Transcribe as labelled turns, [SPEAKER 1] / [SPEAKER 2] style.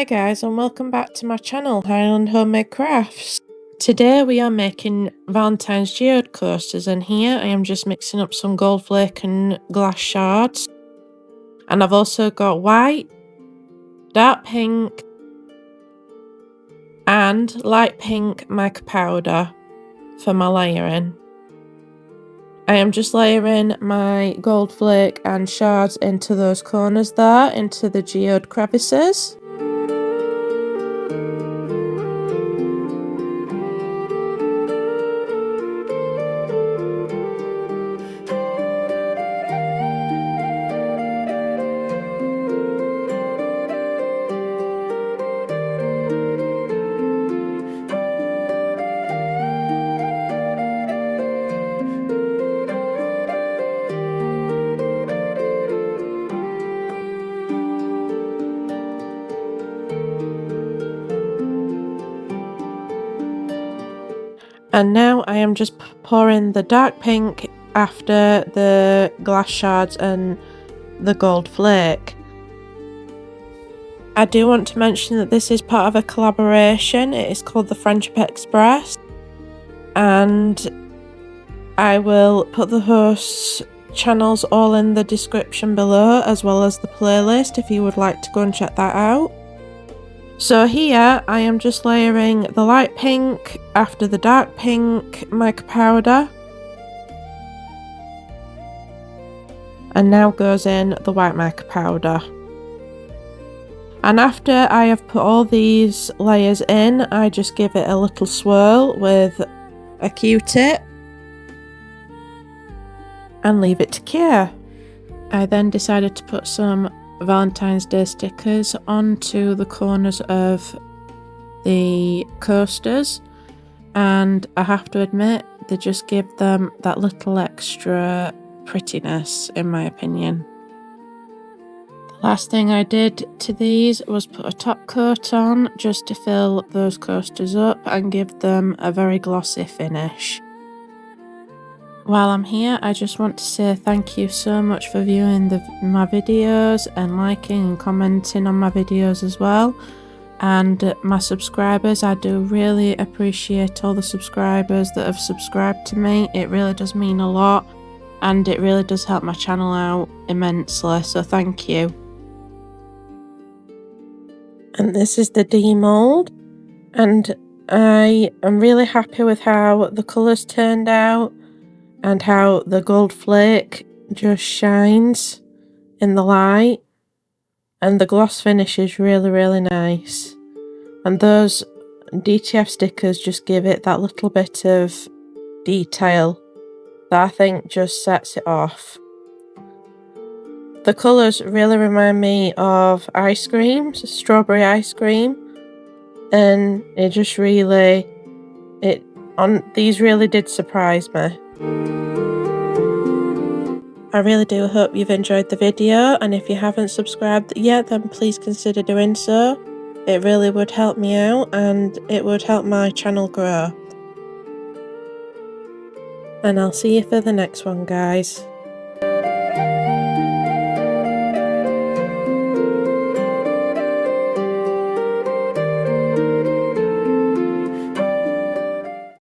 [SPEAKER 1] Hi guys, and welcome back to my channel, Highland Homemade Crafts. Today we are making Valentine's Geode coasters, and here I am just mixing up some gold flake and glass shards. And I've also got white, dark pink and light pink mica powder for my layering. I am just layering my gold flake and shards into those corners there, into the geode crevices. And now I am just pouring the dark pink after the glass shards and the gold flake. I do want to mention that this is part of a collaboration. It is called the Friendship Express, and I will put the hosts' channels all in the description below, as well as the playlist if you would like to go and check that out. So here I am just layering the light pink after the dark pink mica powder, and now goes in the white mica powder. And after I have put all these layers in, I just give it a little swirl with a Q-tip and leave it to cure. I then decided to put some Valentine's Day stickers onto the corners of the coasters, and I have to admit they just give them that little extra prettiness, in my opinion. The last thing I did to these was put a top coat on just to fill those coasters up and give them a very glossy finish. While I'm here, I just want to say thank you so much for viewing my videos and liking and commenting on my videos as well. And my subscribers, I do really appreciate all the subscribers that have subscribed to me. It really does mean a lot, and it really does help my channel out immensely, so thank you. And this is the demold, and I am really happy with how the colours turned out, and how the gold flake just shines in the light, and the gloss finish is really nice. And those DTF stickers just give it that little bit of detail that I think just sets it off. The colours really remind me of ice cream, strawberry ice cream, and it just really, these really did surprise me. I really do hope you've enjoyed the video, and if you haven't subscribed yet, then please consider doing so. It really would help me out, and it would help my channel grow. And I'll see you for the next one, guys.